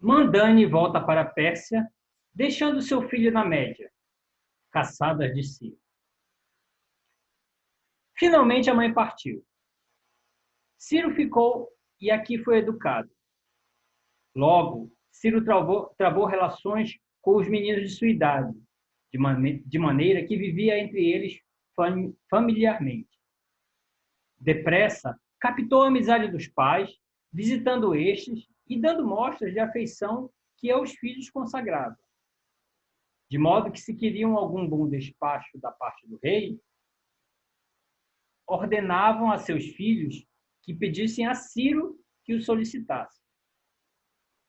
Mandane volta para a Pérsia, deixando seu filho na Média, caçadas de Ciro. Finalmente a mãe partiu. Ciro ficou e aqui foi educado. Logo, Ciro travou relações com os meninos de sua idade, de maneira que vivia entre eles familiarmente. Depressa, captou a amizade dos pais, visitando estes e dando mostras de afeição que aos filhos consagrava. De modo que, se queriam algum bom despacho da parte do rei, ordenavam a seus filhos que pedissem a Ciro que o solicitasse.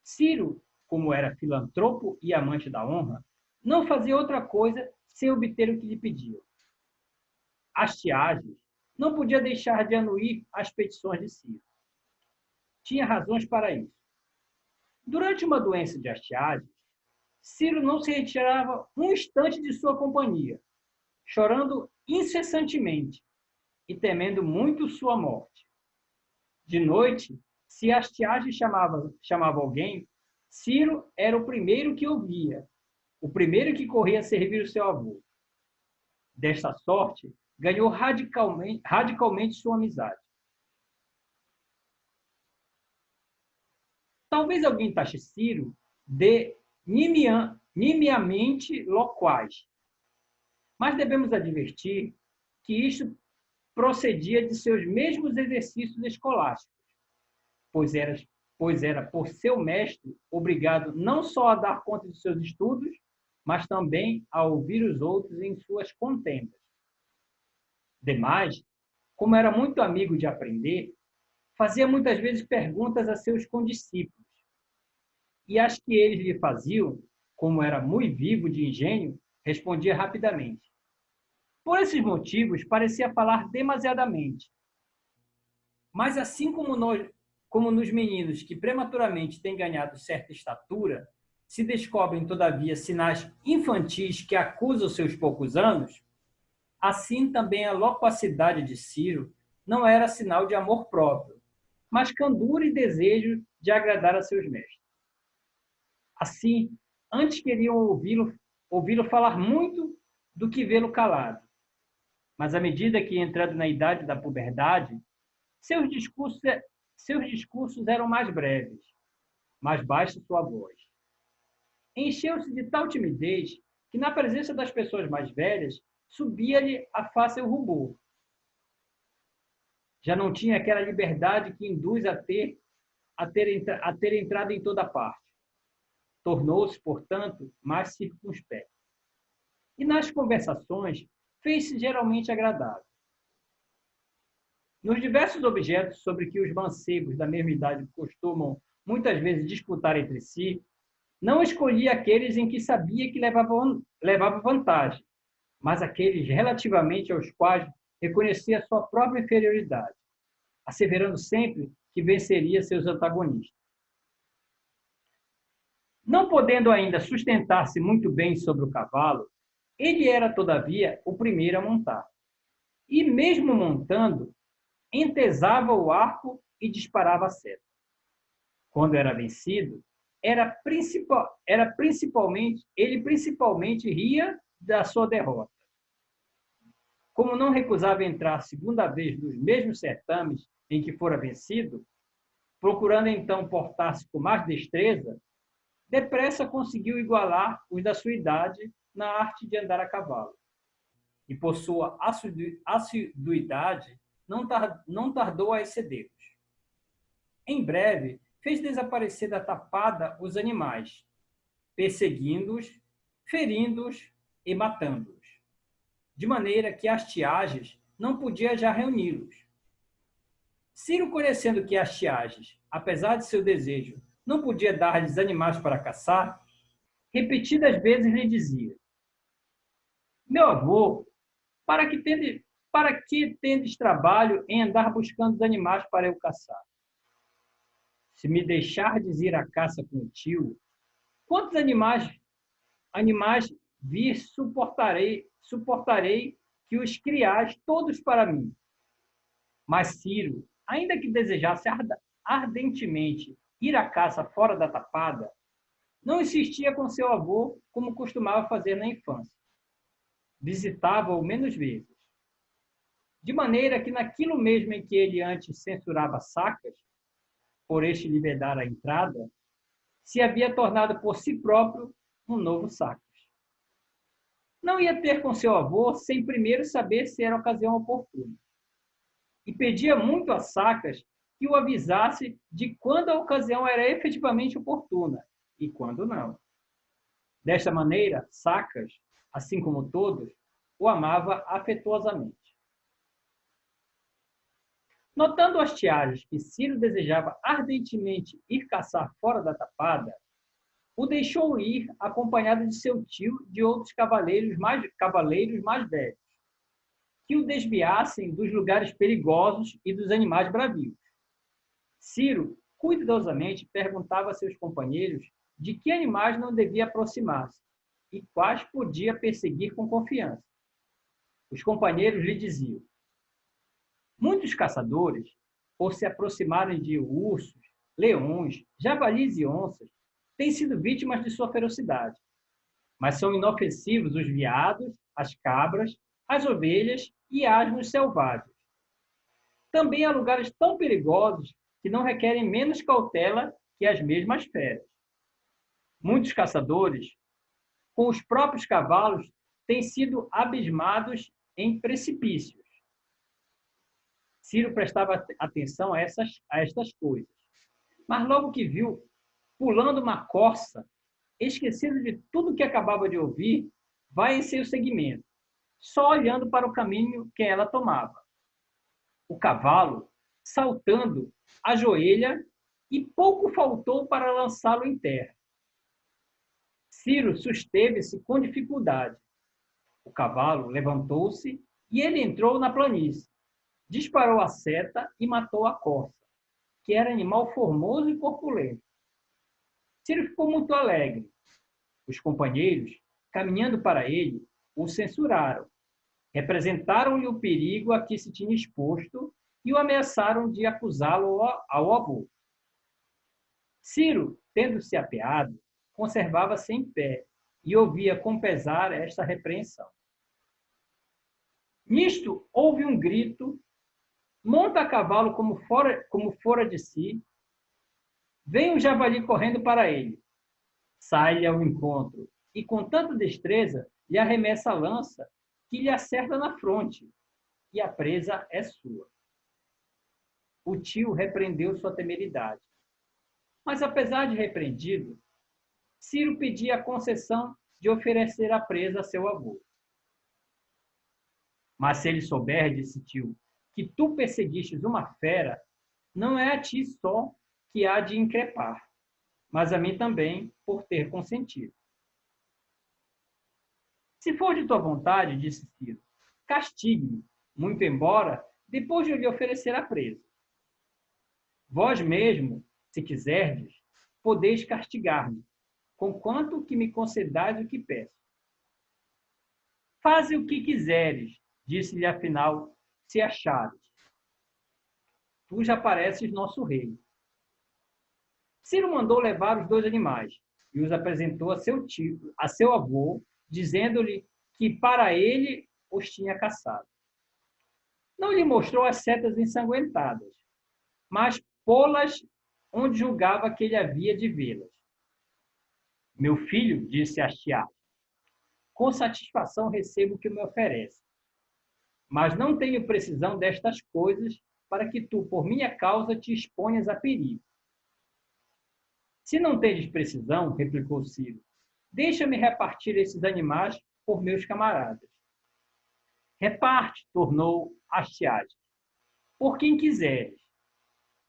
Ciro, como era filantropo e amante da honra, não fazia outra coisa sem obter o que lhe pediam. Astiages não podia deixar de anuir às petições de Ciro. Tinha razões para isso. Durante uma doença de Astiages, Ciro não se retirava um instante de sua companhia, chorando incessantemente e temendo muito sua morte. De noite, se Astiages chamava alguém, Ciro era o primeiro que ouvia, o primeiro que corria a servir o seu avô. Desta sorte, ganhou radicalmente sua amizade. Talvez alguém taxe Ciro de nimiamente loquaz, mas devemos advertir que isto procedia de seus mesmos exercícios escolásticos, pois era por seu mestre obrigado não só a dar conta de seus estudos, mas também a ouvir os outros em suas contendas. Demais, como era muito amigo de aprender, fazia muitas vezes perguntas a seus condiscípulos, e as que eles lhe faziam, como era muito vivo de engenho, respondia rapidamente. Por esses motivos, parecia falar demasiadamente. Mas assim como nos meninos que prematuramente têm ganhado certa estatura, se descobrem, todavia, sinais infantis que acusam seus poucos anos, assim também a loquacidade de Ciro não era sinal de amor próprio, mas candura e desejo de agradar a seus mestres. Assim, antes queriam ouvi-lo falar muito do que vê-lo calado. Mas à medida que, entrando na idade da puberdade, seus discursos eram mais breves, mais baixa sua voz. Encheu-se de tal timidez que, na presença das pessoas mais velhas, subia-lhe à face o rubor. Já não tinha aquela liberdade que induz a ter entrado em toda parte. Tornou-se, portanto, mais circunspecto. E nas conversações fez-se geralmente agradável. Nos diversos objetos sobre que os mancebos da mesma idade costumam muitas vezes disputar entre si, não escolhia aqueles em que sabia que levava vantagem, mas aqueles relativamente aos quais reconhecia sua própria inferioridade, asseverando sempre que venceria seus antagonistas. Não podendo ainda sustentar-se muito bem sobre o cavalo, ele era, todavia, o primeiro a montar. E, mesmo montando, entesava o arco e disparava a seta. Quando era vencido, ele principalmente ria da sua derrota. Como não recusava entrar segunda vez nos mesmos certames em que fora vencido, procurando então portar-se com mais destreza, depressa conseguiu igualar os da sua idade na arte de andar a cavalo. E por sua assiduidade, não tardou a excedê-los. Em breve, fez desaparecer da tapada os animais, perseguindo-os, ferindo-os e matando-os, de maneira que Astiages não podia já reuni-los. Ciro, conhecendo que Astiages, apesar de seu desejo, não podia dar-lhes animais para caçar, repetidas vezes lhe dizia: meu avô, para que tendes trabalho em andar buscando os animais para eu caçar? Se me deixardes ir à caça com o tio, quantos animais vir suportarei que os criais todos para mim? Mas Ciro, ainda que desejasse ardentemente ir à caça fora da tapada, Não insistia com seu avô como costumava fazer na infância. Visitava-o menos vezes. De maneira que naquilo mesmo em que ele antes censurava Sacas, por este lhe vedar a entrada, se havia tornado por si próprio um novo Sacas. Não ia ter com seu avô sem primeiro saber se era ocasião oportuna. E pedia muito a Sacas que o avisasse de quando a ocasião era efetivamente oportuna e quando não. Desta maneira, Sacas, assim como todos, o amava afetuosamente. Notando Astiages que Ciro desejava ardentemente ir caçar fora da tapada, o deixou ir acompanhado de seu tio e de outros cavaleiros mais velhos, que o desviassem dos lugares perigosos e dos animais bravios. Ciro, cuidadosamente, perguntava a seus companheiros de que animais não devia aproximar-se e quais podia perseguir com confiança. Os companheiros lhe diziam: muitos caçadores, por se aproximarem de ursos, leões, javalis e onças, têm sido vítimas de sua ferocidade. Mas são inofensivos os veados, as cabras, as ovelhas e asnos selvagens. Também há lugares tão perigosos que não requerem menos cautela que as mesmas feras. Muitos caçadores, com os próprios cavalos, têm sido abismados em precipícios. Ciro prestava atenção a estas coisas. Mas logo que viu, pulando uma corça, esquecido de tudo que acabava de ouvir, vai em seu seguimento, só olhando para o caminho que ela tomava. O cavalo, saltando, ajoelha e pouco faltou para lançá-lo em terra. Ciro susteve-se com dificuldade. O cavalo levantou-se e ele entrou na planície. Disparou a seta e matou a corça, que era animal formoso e corpulento. Ciro ficou muito alegre. Os companheiros, caminhando para ele, o censuraram. Representaram-lhe o perigo a que se tinha exposto e o ameaçaram de acusá-lo ao avô. Ciro, tendo-se apeado, conservava-se em pé e ouvia com pesar esta repreensão. Nisto, houve um grito, monta a cavalo como fora de si, vem o javali correndo para ele, sai-lhe ao encontro e, com tanta destreza, lhe arremessa a lança que lhe acerta na fronte, e a presa é sua. O tio repreendeu sua temeridade. Mas, apesar de repreendido, Ciro pedia a concessão de oferecer a presa a seu avô. Mas se ele souber, disse tio, que tu perseguistes uma fera, não é a ti só que há de increpar, mas a mim também, por ter consentido. Se for de tua vontade, disse Ciro, castigue-me, muito embora, depois de eu lhe oferecer a presa. Vós mesmo, se quiserdes, podeis castigar-me, conquanto que me concedais o que peço. Faze o que quiseres, disse-lhe afinal, se achares. Tu já pareces nosso rei. Ciro mandou levar os 2 animais e os apresentou a seu tio, a seu avô, dizendo-lhe que para ele os tinha caçado. Não lhe mostrou as setas ensanguentadas, mas pô-las onde julgava que ele havia de vê-las. Meu filho, disse Astiages, com satisfação recebo o que me oferece, mas não tenho precisão destas coisas para que tu, por minha causa, te exponhas a perigo. Se não tendes precisão, replicou Ciro, deixa-me repartir esses animais por meus camaradas. Reparte, tornou Astiages, por quem quiseres.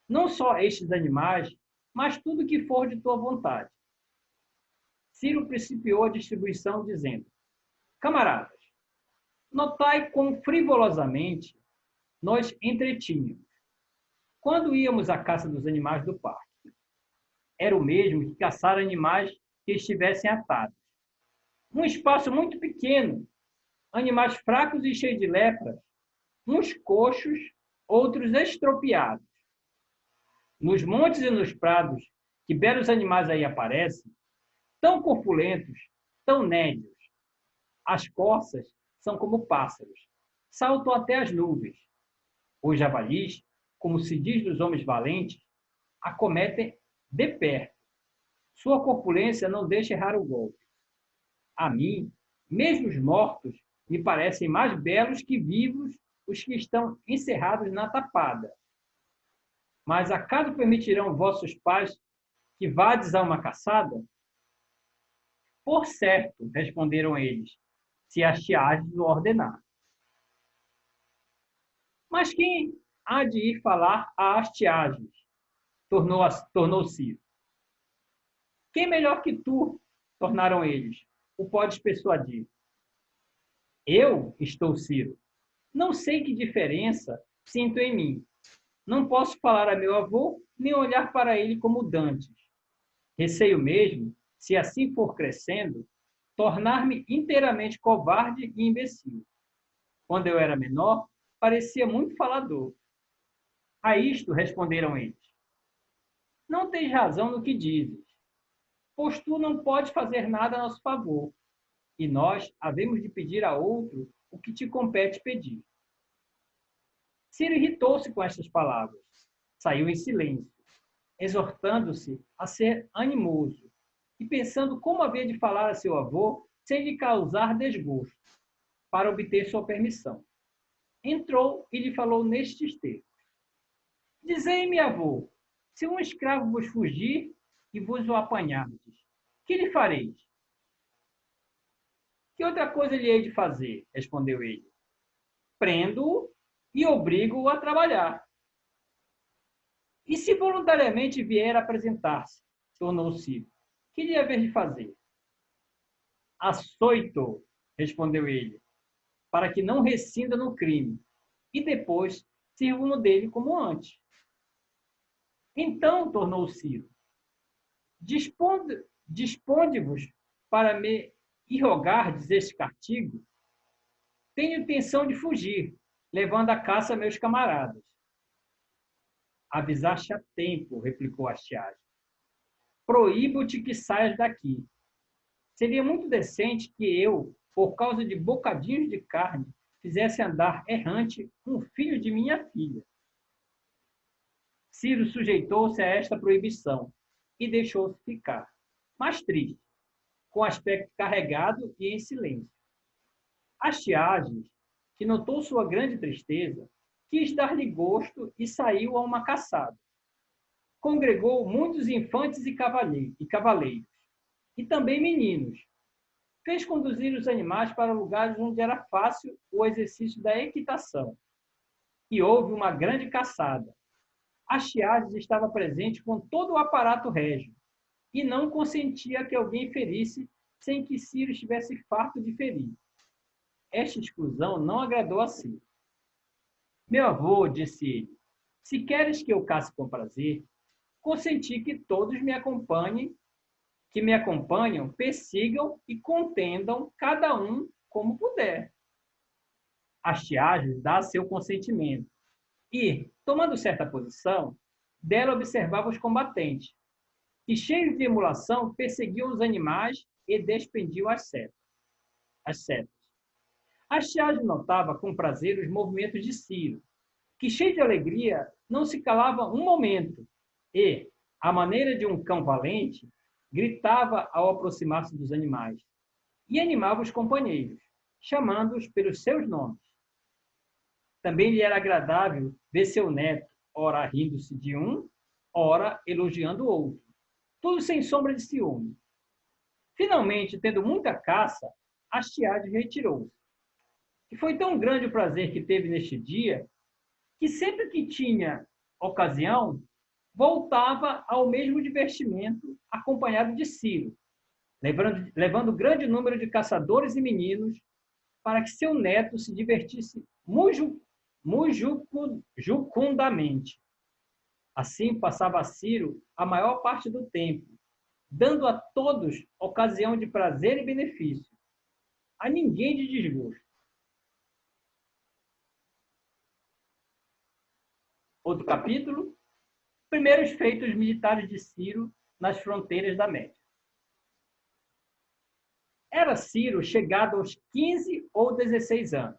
Não só estes animais, mas tudo que for de tua vontade. Ciro principiou a distribuição, dizendo: camaradas, notai quão frivolosamente nós entretínhamos quando íamos à caça dos animais do parque. Era o mesmo que caçar animais que estivessem atados. Um espaço muito pequeno, animais fracos e cheios de lepra, uns coxos, outros estropiados. Nos montes e nos prados, que belos animais aí aparecem, tão corpulentos, tão nédios. As corças são como pássaros, saltam até as nuvens. Os javalis, como se diz dos homens valentes, acometem de perto. Sua corpulência não deixa errar o golpe. A mim, mesmo os mortos, me parecem mais belos que vivos os que estão encerrados na tapada. Mas acaso permitirão vossos pais que vades a uma caçada? Por certo, responderam eles, se Astiages o ordenar. Mas quem há de ir falar a Astiages? Tornou Ciro. Quem melhor que tu? Tornaram eles. O podes persuadir. Eu estou, Ciro. Não sei que diferença sinto em mim. Não posso falar a meu avô, nem olhar para ele como dantes. Receio mesmo, se assim for crescendo, tornar-me inteiramente covarde e imbecil. Quando eu era menor, parecia muito falador. A isto responderam eles. Não tens razão no que dizes, pois tu não podes fazer nada a nosso favor, e nós havemos de pedir a outro o que te compete pedir. Ciro irritou-se com estas palavras. Saiu em silêncio, exortando-se a ser animoso e pensando como havia de falar a seu avô sem lhe causar desgosto, para obter sua permissão. Entrou e lhe falou nestes termos. Dizei-me, avô, se um escravo vos fugir e vos o apanhardes, que lhe fareis? Que outra coisa lhe hei de fazer? Respondeu ele. Prendo-o e obrigo-o a trabalhar. E se voluntariamente vier apresentar-se, tornou Ciro, que lhe haver de fazer? Açoito, respondeu ele, para que não rescinda no crime, e depois sirvo-no dele como antes. Então, tornou Ciro, disponde-vos para me irrogardes este castigo? Tenho intenção de fugir, levando a caça meus camaradas. Avisaste a tempo, replicou Astiages. Proíbo-te que saias daqui. Seria muito decente que eu, por causa de bocadinhos de carne, fizesse andar errante um filho de minha filha. Ciro sujeitou-se a esta proibição e deixou-se ficar, mas triste, com aspecto carregado e em silêncio. Astiages, que notou sua grande tristeza, quis dar-lhe gosto e saiu a uma caçada. Congregou muitos infantes e cavaleiros, e também meninos. Fez conduzir os animais para lugares onde era fácil o exercício da equitação. E houve uma grande caçada. Astiages estava presente com todo o aparato régio, e não consentia que alguém ferisse sem que Ciro estivesse farto de ferir. Esta exclusão não agradou a Ciro. Meu avô, disse ele, se queres que eu casse com prazer, consenti que todos me acompanhem, persigam e contendam cada um como puder. Astiages dá seu consentimento e, tomando certa posição, dela observava os combatentes, que, cheios de emulação, perseguiam os animais e despendiam as setas. Astiages notava com prazer os movimentos de Ciro, que, cheio de alegria, não se calava um momento e, à maneira de um cão valente, gritava ao aproximar-se dos animais e animava os companheiros, chamando-os pelos seus nomes. Também lhe era agradável ver seu neto, ora rindo-se de um, ora elogiando o outro, tudo sem sombra de ciúme. Finalmente, tendo muita caça, Astiages retirou-se. E foi tão grande o prazer que teve neste dia, que sempre que tinha ocasião, voltava ao mesmo divertimento acompanhado de Ciro, levando grande número de caçadores e meninos para que seu neto se divertisse jucundamente. Assim passava Ciro a maior parte do tempo, dando a todos ocasião de prazer e benefício, a ninguém de desgosto. Outro capítulo, primeiros feitos militares de Ciro nas fronteiras da Média. Era Ciro chegado aos 15 ou 16 anos.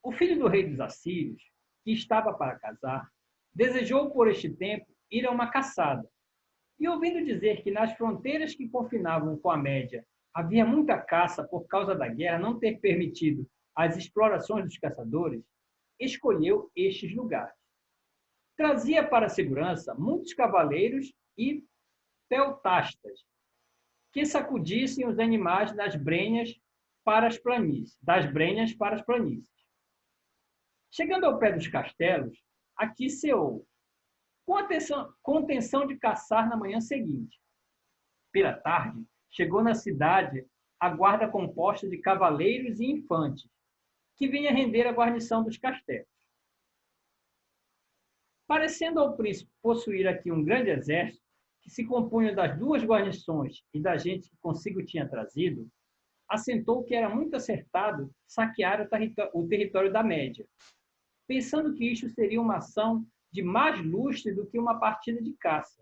O filho do rei dos assírios, que estava para casar, desejou por este tempo ir a uma caçada. E ouvindo dizer que nas fronteiras que confinavam com a Média havia muita caça por causa da guerra não ter permitido as explorações dos caçadores, escolheu estes lugares. Trazia para a segurança muitos cavaleiros e peltastas, que sacudissem os animais das brenhas para as planícies. Chegando ao pé dos castelos, aqui ceou, com intenção de caçar na manhã seguinte. Pela tarde, chegou na cidade a guarda composta de cavaleiros e infantes, que vinha render a guarnição dos castelos. Parecendo ao príncipe possuir aqui um grande exército, que se compunha das duas guarnições e da gente que consigo tinha trazido, assentou que era muito acertado saquear o território da Média, pensando que isto seria uma ação de mais lustre do que uma partida de caça,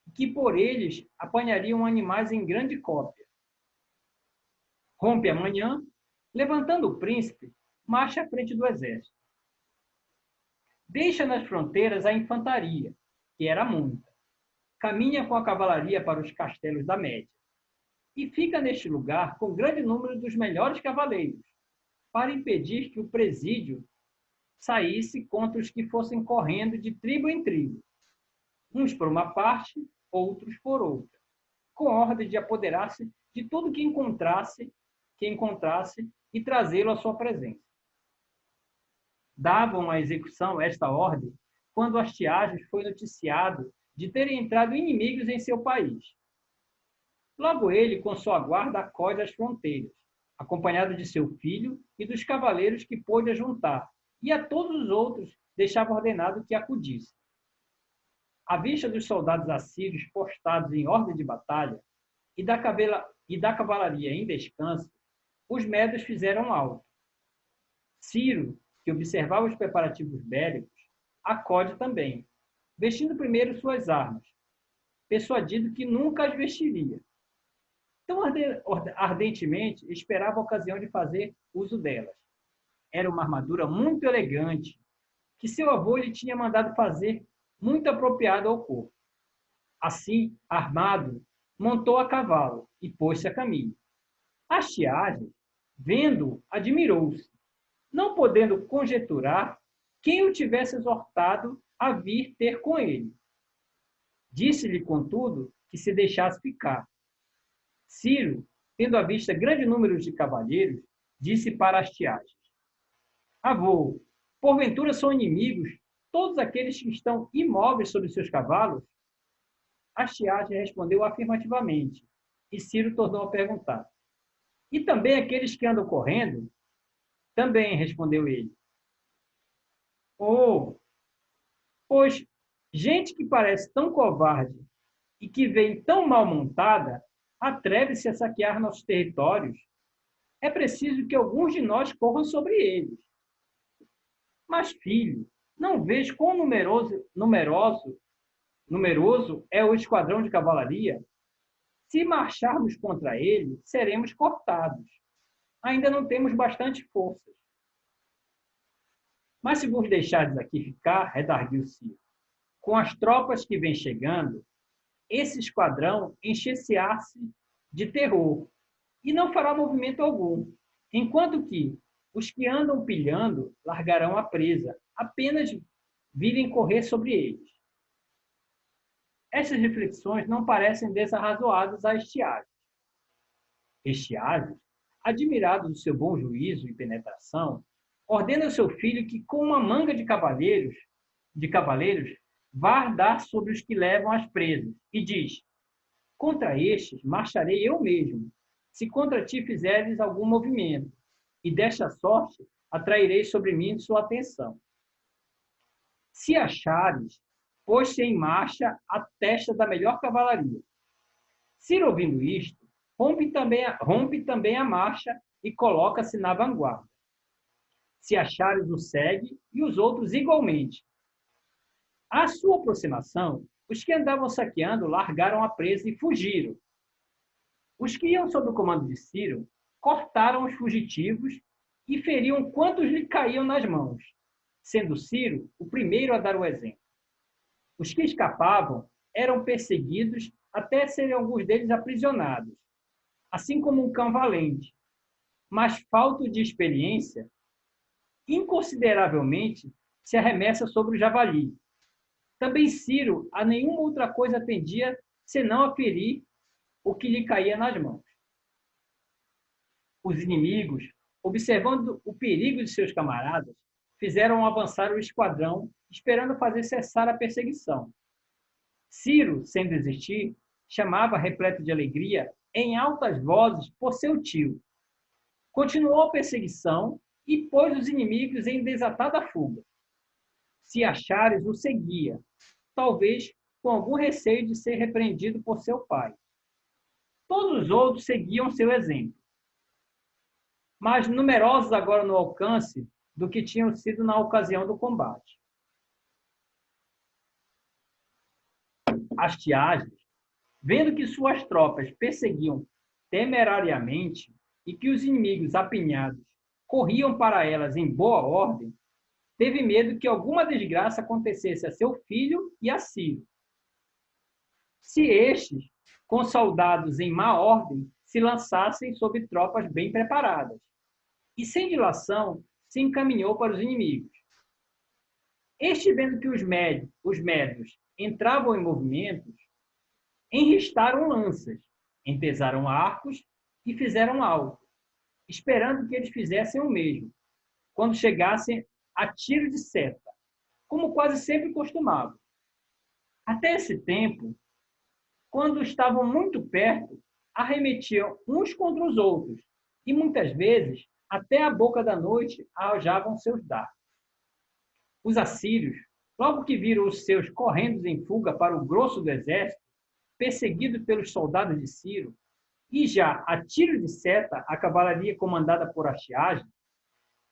e que por eles apanhariam animais em grande cópia. Rompe a manhã, levantando o príncipe, marcha à frente do exército. Deixa nas fronteiras a infantaria, que era muita. Caminha com a cavalaria para os castelos da Média. E fica neste lugar com grande número dos melhores cavaleiros, para impedir que o presídio saísse contra os que fossem correndo de tribo em tribo, uns por uma parte, outros por outra, com ordem de apoderar-se de tudo que encontrasse e trazê-lo à sua presença. Davam à execução esta ordem quando Astiages foi noticiado de terem entrado inimigos em seu país. Logo ele, com sua guarda, acode às fronteiras, acompanhado de seu filho e dos cavaleiros que pôde ajuntar, e a todos os outros deixava ordenado que acudisse. À vista dos soldados assírios postados em ordem de batalha e da cavalaria em descanso, os medos fizeram alto. Ciro, que observava os preparativos bélicos, acode também, vestindo primeiro suas armas, persuadido que nunca as vestiria. Tão ardentemente esperava a ocasião de fazer uso delas. Era uma armadura muito elegante, que seu avô lhe tinha mandado fazer, muito apropriada ao corpo. Assim, armado, montou a cavalo e pôs-se a caminho. Astiages, vendo-o, admirou-se, não podendo conjecturar quem o tivesse exortado a vir ter com ele. Disse-lhe, contudo, que se deixasse ficar. Ciro, tendo à vista grande número de cavalheiros, disse para Astiages: Avô, porventura são inimigos todos aqueles que estão imóveis sobre seus cavalos? Astiages respondeu afirmativamente, e Ciro tornou a perguntar: E também aqueles que andam correndo? Também, respondeu ele. Oh, pois gente que parece tão covarde e que vem tão mal montada, atreve-se a saquear nossos territórios. É preciso que alguns de nós corram sobre eles. Mas, filho, não vês quão numeroso é o esquadrão de cavalaria? Se marcharmos contra ele, seremos cortados. Ainda não temos bastante forças. Mas se vos deixardes aqui ficar, redarguiu Ciro, com as tropas que vêm chegando, esse esquadrão encher-se-á-se de terror e não fará movimento algum, enquanto que os que andam pilhando largarão a presa, apenas virem correr sobre eles. Estas reflexões não parecem desarrazoadas a Astiages. Astiages, admirado do seu bom juízo e penetração, ordena ao seu filho que, com uma manga de cavaleiros, vá ardar sobre os que levam as presas, e diz: Contra estes marcharei eu mesmo, se contra ti fizeres algum movimento, e desta sorte atrairei sobre mim sua atenção. Se achares, pôs-se em marcha a testa da melhor cavalaria. Ciro, ouvindo isto, rompe também a marcha e coloca-se na vanguarda. Se achares, o segue, e os outros igualmente. À sua aproximação, os que andavam saqueando largaram a presa e fugiram. Os que iam sob o comando de Ciro cortaram os fugitivos e feriam quantos lhe caíam nas mãos, sendo Ciro o primeiro a dar o exemplo. Os que escapavam eram perseguidos até serem alguns deles aprisionados, assim como um cão valente, mas falto de experiência, inconsideravelmente se arremessa sobre o javali. Também Ciro a nenhuma outra coisa atendia senão a ferir o que lhe caía nas mãos. Os inimigos, observando o perigo de seus camaradas, fizeram avançar o esquadrão, esperando fazer cessar a perseguição. Ciro, sem desistir, chamava repleto de alegria, em altas vozes, por seu tio. Continuou a perseguição e pôs os inimigos em desatada fuga. Se Achares o seguia, talvez com algum receio de ser repreendido por seu pai. Todos os outros seguiam seu exemplo, mas numerosos agora no alcance do que tinham sido na ocasião do combate. Astiages, vendo que suas tropas perseguiam temerariamente e que os inimigos apinhados corriam para elas em boa ordem, teve medo que alguma desgraça acontecesse a seu filho e a Ciro. Se estes, com soldados em má ordem, se lançassem sobre tropas bem preparadas, e sem dilação se encaminhou para os inimigos. Este, vendo que os médios entravam em movimentos, enristaram lanças, entesaram arcos e fizeram alto, esperando que eles fizessem o mesmo, quando chegassem a tiro de seta, como quase sempre costumavam. Até esse tempo, quando estavam muito perto, arremetiam uns contra os outros e, muitas vezes, até a boca da noite arrojavam seus dardos. Os assírios, logo que viram os seus correndo em fuga para o grosso do exército, perseguido pelos soldados de Ciro, e já a tiro de seta a cavalaria comandada por Astiages,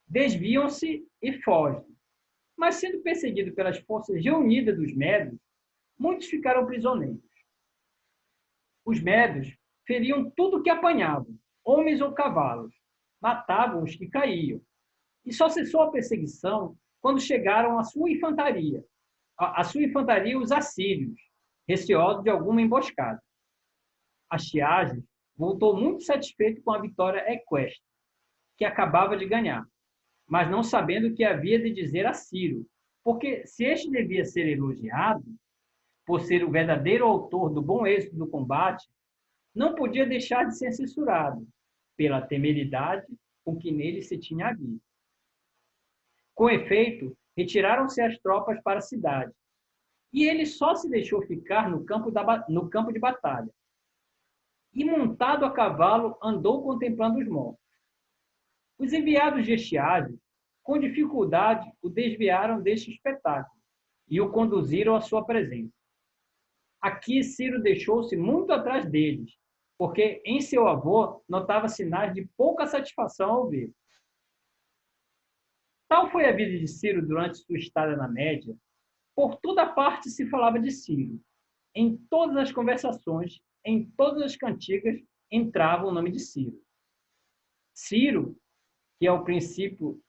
desviam-se e fogem. Mas, sendo perseguido pelas forças reunidas dos médios, muitos ficaram prisioneiros. Os médios feriam tudo o que apanhavam, homens ou cavalos, matavam os que caíam. E só cessou a perseguição quando chegaram à sua infantaria, os assírios, receosos de alguma emboscada. Astiages voltou muito satisfeito com a vitória equestre, que acabava de ganhar, mas não sabendo o que havia de dizer a Ciro, porque se este devia ser elogiado, por ser o verdadeiro autor do bom êxito do combate, não podia deixar de ser censurado pela temeridade com que nele se tinha havido. Com efeito, retiraram-se as tropas para a cidade, e ele só se deixou ficar no campo de batalha. E, montado a cavalo, andou contemplando os mortos. Os enviados de Astiages, com dificuldade, o desviaram deste espetáculo e o conduziram à sua presença. Aqui Ciro deixou-se muito atrás deles, porque em seu avô notava sinais de pouca satisfação ao ver. Tal foi a vida de Ciro durante sua estada na Média. Por toda parte se falava de Ciro. Em todas as conversações, em todas as cantigas, entrava o nome de Ciro. Ciro, que ao princípio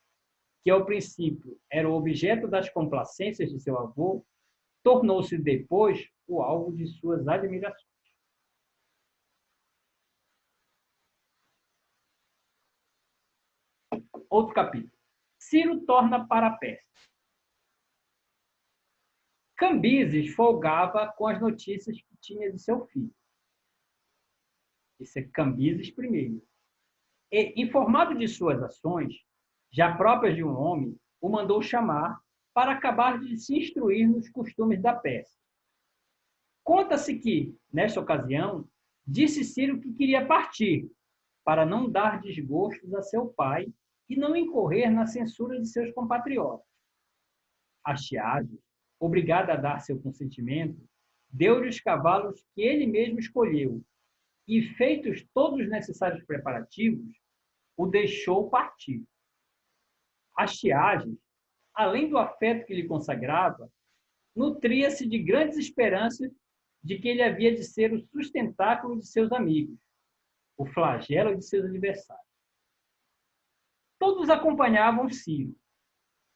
era o objeto das complacências de seu avô, tornou-se depois o alvo de suas admirações. Outro capítulo. Ciro torna para a Pérsia. Cambises folgava com as notícias que tinha de seu filho. Esse é Cambises I. E, informado de suas ações, já próprias de um homem, o mandou chamar para acabar de se instruir nos costumes da Pérsia. Conta-se que, nesta ocasião, disse Ciro que queria partir, para não dar desgostos a seu pai e não incorrer na censura de seus compatriotas. Astiages, obrigado a dar seu consentimento, deu-lhe os cavalos que ele mesmo escolheu e, feitos todos os necessários preparativos, o deixou partir. Astiages, além do afeto que lhe consagrava, nutria-se de grandes esperanças de que ele havia de ser o sustentáculo de seus amigos, o flagelo de seus adversários. Todos acompanhavam Ciro,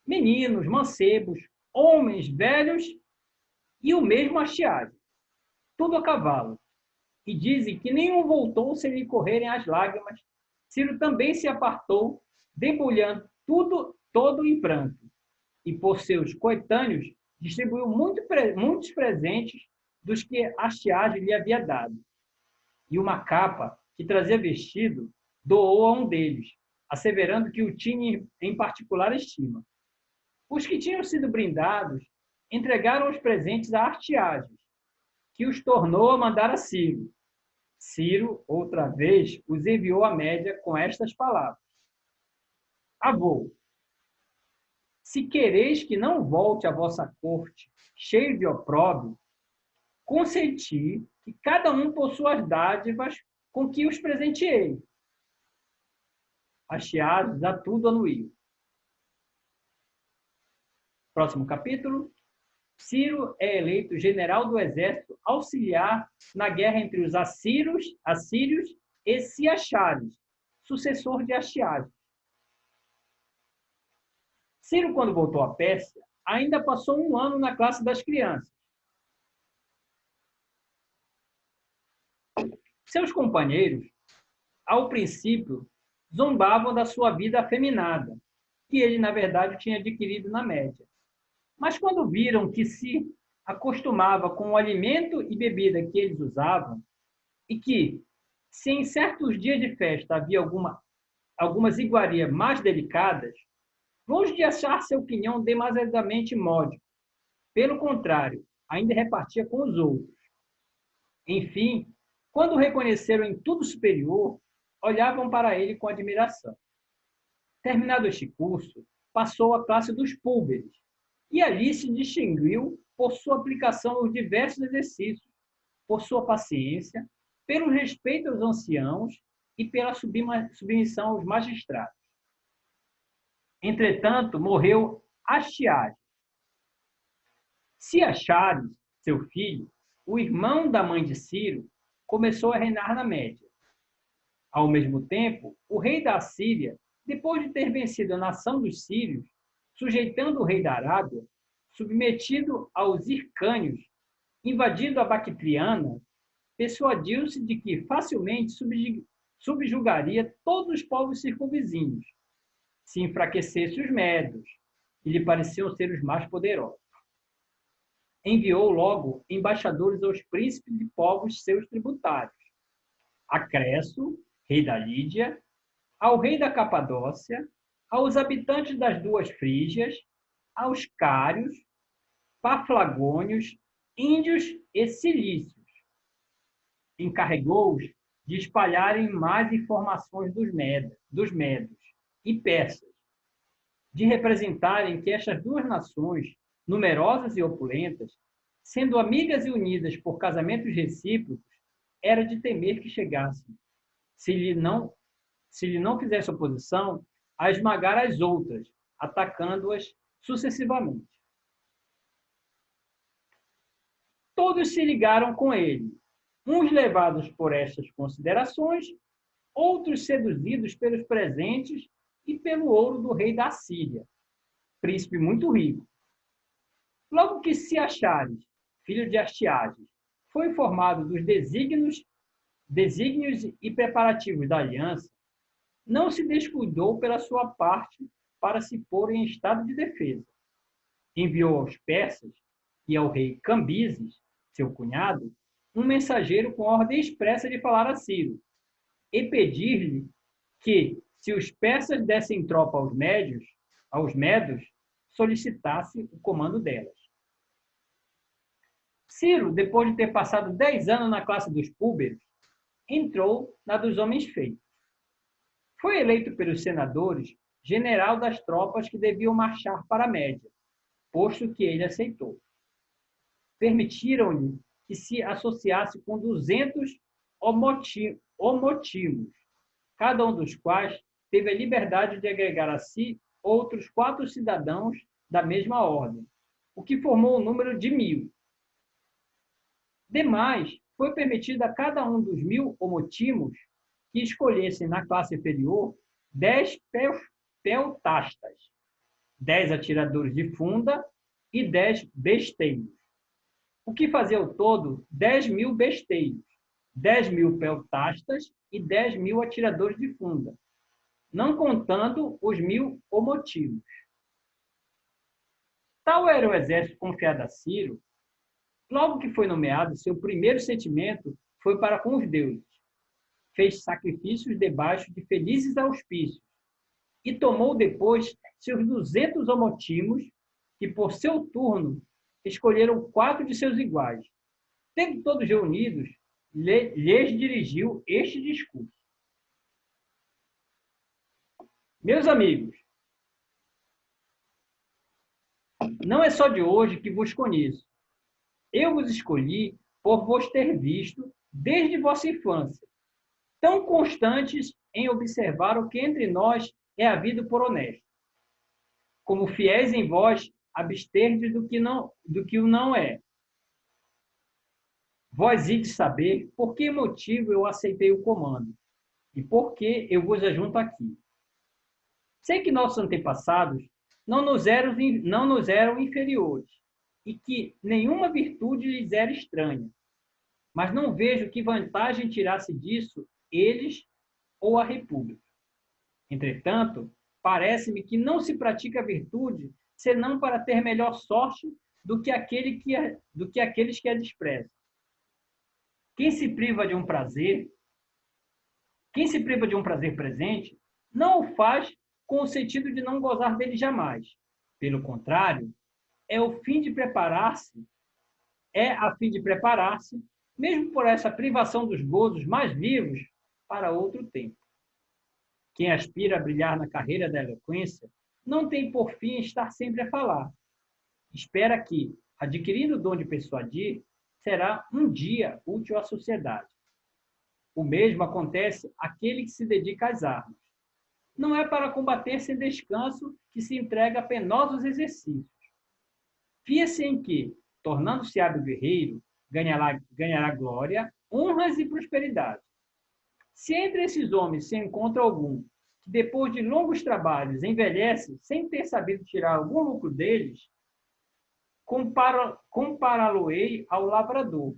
meninos, mancebos, homens, velhos e o mesmo Astiages, tudo a cavalo. E dizem que nenhum voltou sem lhe correrem as lágrimas. Ciro também se apartou, debulhando todo em pranto, e por seus coetâneos distribuiu muitos presentes dos que Astiages lhe havia dado. E uma capa que trazia vestido doou a um deles, asseverando que o tinha em particular estima. Os que tinham sido brindados entregaram os presentes a Astiages, que os tornou a mandar a Ciro. Ciro, outra vez, os enviou à Média com estas palavras: Avô, se quereis que não volte à vossa corte cheio de opróbrio, consenti que cada um possua as dádivas com que os presenteei. Astiages a tudo anuiu. Próximo capítulo. Ciro é eleito general do exército auxiliar na guerra entre os assírios e Ciaxares, sucessor de Astiages. Ciro, quando voltou à Pérsia, ainda passou um ano na classe das crianças. Seus companheiros, ao princípio, zombavam da sua vida afeminada, que ele, na verdade, tinha adquirido na Média. Mas quando viram que se acostumava com o alimento e bebida que eles usavam, e que, se em certos dias de festa havia algumas iguarias mais delicadas, longe de achar seu quinhão demasiadamente módico, pelo contrário, ainda repartia com os outros. Enfim, quando o reconheceram em tudo superior, olhavam para ele com admiração. Terminado este curso, passou à classe dos púlberes, e ali se distinguiu por sua aplicação aos diversos exercícios, por sua paciência, pelo respeito aos anciãos e pela submissão aos magistrados. Entretanto, morreu Astiages. Ciaxares, seu filho, o irmão da mãe de Ciro, começou a reinar na Média. Ao mesmo tempo, o rei da Síria, depois de ter vencido a nação dos sírios, sujeitando o rei da Arábia, submetido aos hircânios, invadindo a Bactriana, persuadiu-se de que facilmente subjugaria todos os povos circunvizinhos, se enfraquecesse os medos, e lhe pareciam ser os mais poderosos. Enviou logo embaixadores aos príncipes de povos seus tributários, a Cresso, rei da Lídia, ao rei da Capadócia, aos habitantes das duas Frígias, aos cários, paflagônios, índios e cilícios. Encarregou-os de espalharem mais informações dos medos e persas, de representarem que estas duas nações, numerosas e opulentas, sendo amigas e unidas por casamentos recíprocos, era de temer que chegassem, se lhe não fizesse oposição, a esmagar as outras, atacando-as sucessivamente. Todos se ligaram com ele, uns levados por estas considerações, outros seduzidos pelos presentes e pelo ouro do rei da Síria, príncipe muito rico. Logo que Ciaxares, filho de Astiages, foi informado dos desígnios e preparativos da aliança, não se descuidou pela sua parte para se pôr em estado de defesa. Enviou aos persas e ao rei Cambises, seu cunhado, um mensageiro com ordem expressa de falar a Ciro e pedir-lhe que, se os persas dessem tropa aos medos, solicitasse o comando delas. Ciro, depois de ter passado 10 anos na classe dos púlberos, entrou na dos homens feitos. Foi eleito pelos senadores general das tropas que deviam marchar para a Média, posto que ele aceitou. Permitiram-lhe que se associasse com 200 homotimos, cada um dos quais teve a liberdade de agregar a si outros 4 cidadãos da mesma ordem, o que formou o número de 1000. Demais, foi permitido a cada um dos 1000 homotimos que escolhessem na classe inferior 10 peltastas, 10 atiradores de funda e 10 besteiros, o que fazia ao todo 10.000 besteiros, 10.000 peltastas e 10.000 atiradores de funda, não contando os 1.000 homotimos. Tal era o exército confiado a Ciro. Logo que foi nomeado, seu primeiro sentimento foi para com os deuses. Fez sacrifícios debaixo de felizes auspícios e tomou depois seus 200 homotimos, que por seu turno escolheram 4 de seus iguais. Tendo todos reunidos, lhes dirigiu este discurso: meus amigos, não é só de hoje que vos conheço. Eu vos escolhi por vos ter visto desde vossa infância, tão constantes em observar o que entre nós é havido por honesto, como fiéis em vós absterdes do que o não é. Vós ides saber por que motivo eu aceitei o comando e por que eu vos ajunto aqui. Sei que nossos antepassados não nos eram inferiores e que nenhuma virtude lhes era estranha, mas não vejo que vantagem tirasse disso eles ou a República. Entretanto, parece-me que não se pratica a virtude senão para ter melhor sorte do que aqueles que a desprezam. Quem se priva de um prazer presente, não o faz com o sentido de não gozar dele jamais. Pelo contrário, é a fim de preparar-se, mesmo por essa privação dos gozos mais vivos, para outro tempo. Quem aspira a brilhar na carreira da eloquência não tem por fim estar sempre a falar. Espera que, adquirindo o dom de persuadir, será um dia útil à sociedade. O mesmo acontece àquele que se dedica às armas. Não é para combater sem descanso que se entrega a penosos exercícios. Fia-se em que, tornando-se hábil guerreiro, ganhará glória, honras e prosperidade. Se entre esses homens se encontra algum que, depois de longos trabalhos, envelhece sem ter sabido tirar algum lucro deles, compará-lo-ei ao lavrador,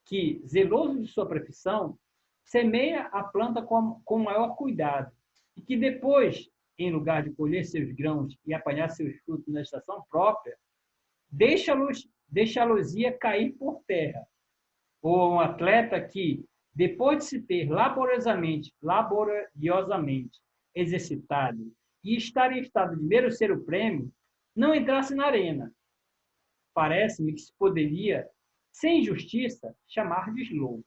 que, zeloso de sua profissão, semeia a planta com maior cuidado, e que depois, em lugar de colher seus grãos e apanhar seus frutos na estação própria, deixá-los-ia cair por terra. Ou um atleta que, depois de se ter laboriosamente exercitado e estar em estado de merecer o prêmio, não entrasse na arena. Parece-me que se poderia, sem injustiça, chamar de louco.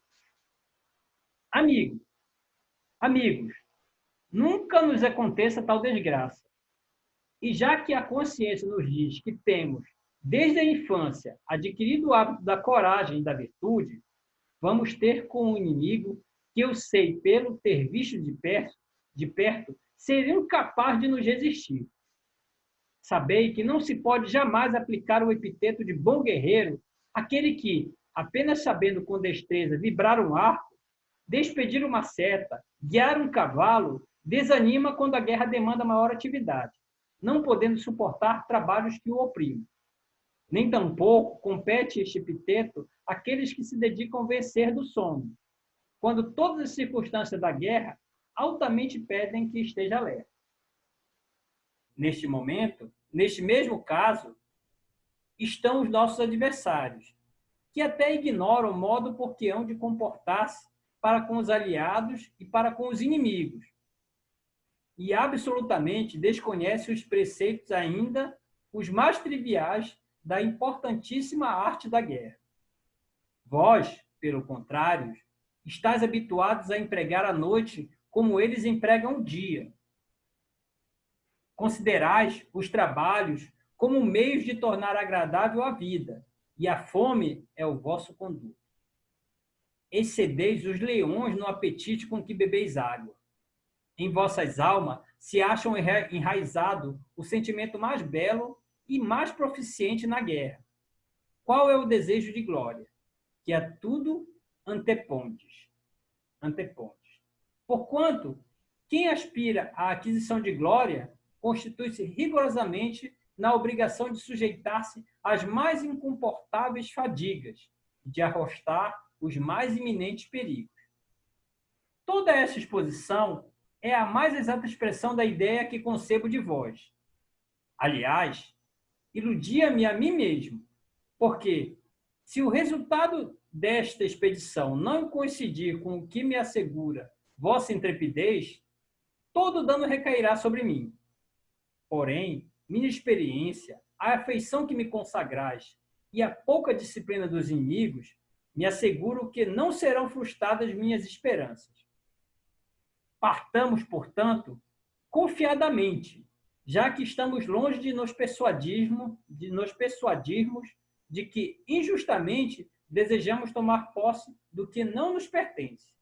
Amigos, nunca nos aconteça tal desgraça. E já que a consciência nos diz que temos, desde a infância, adquirido o hábito da coragem e da virtude, vamos ter com um inimigo que eu sei, pelo ter visto de perto, ser incapaz de nos resistir. Sabei que não se pode jamais aplicar o epiteto de bom guerreiro àquele que, apenas sabendo com destreza vibrar um arco, despedir uma seta, guiar um cavalo, desanima quando a guerra demanda maior atividade, não podendo suportar trabalhos que o oprimem. Nem tampouco compete este epiteto àqueles que se dedicam a vencer do sono, quando todas as circunstâncias da guerra altamente pedem que esteja alerta. Neste momento, neste mesmo caso, estão os nossos adversários, que até ignoram o modo por que hão de comportar-se para com os aliados e para com os inimigos, e absolutamente desconhecem os preceitos ainda os mais triviais da importantíssima arte da guerra. Vós, pelo contrário, estáis habituados a empregar a noite como eles empregam o dia. Considerais os trabalhos como meios de tornar agradável a vida, e a fome é o vosso conduto. Excedeis os leões no apetite com que bebeis água. Em vossas almas se acham enraizado o sentimento mais belo e mais proficiente na guerra. Qual é o desejo de glória? Que a tudo antepondes. Porquanto, quem aspira à aquisição de glória constitui-se rigorosamente na obrigação de sujeitar-se às mais incomportáveis fadigas, de arrostar os mais iminentes perigos. Toda essa exposição é a mais exata expressão da ideia que concebo de vós. Aliás, iludia-me a mim mesmo, porque, se o resultado desta expedição não coincidir com o que me assegura vossa intrepidez, todo dano recairá sobre mim. Porém, minha experiência, a afeição que me consagrais e a pouca disciplina dos inimigos me asseguram que não serão frustradas minhas esperanças. Partamos, portanto, confiadamente, já que estamos longe de nos persuadirmos de que injustamente desejamos tomar posse do que não nos pertence.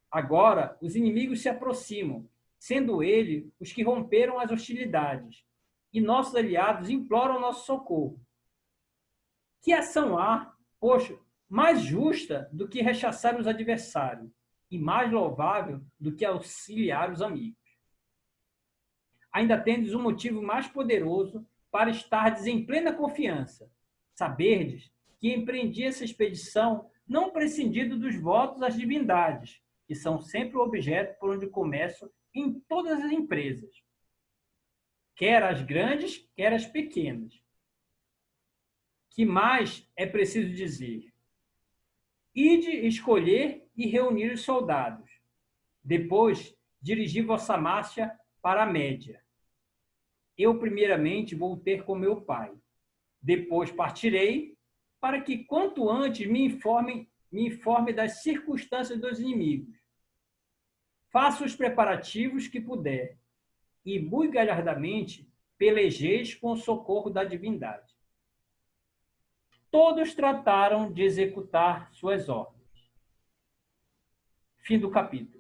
Agora, os inimigos se aproximam, sendo eles os que romperam as hostilidades, e nossos aliados imploram nosso socorro. Que ação há, poxa, mais justa do que rechaçar os adversários, e mais louvável do que auxiliar os amigos? Ainda tendes um motivo mais poderoso para estardes em plena confiança. Saberdes que empreendi essa expedição não prescindindo dos votos às divindades, que são sempre o objeto por onde começo em todas as empresas, quer as grandes, quer as pequenas. Que mais é preciso dizer? Ide escolher e reunir os soldados. Depois, dirigi vossa marcha para a Média. Eu, primeiramente, vou ter com meu pai. Depois partirei, para que, quanto antes, me informe das circunstâncias dos inimigos. Faça os preparativos que puder, e muito galhardamente pelejeis com o socorro da divindade. Todos trataram de executar suas ordens. Fim do capítulo.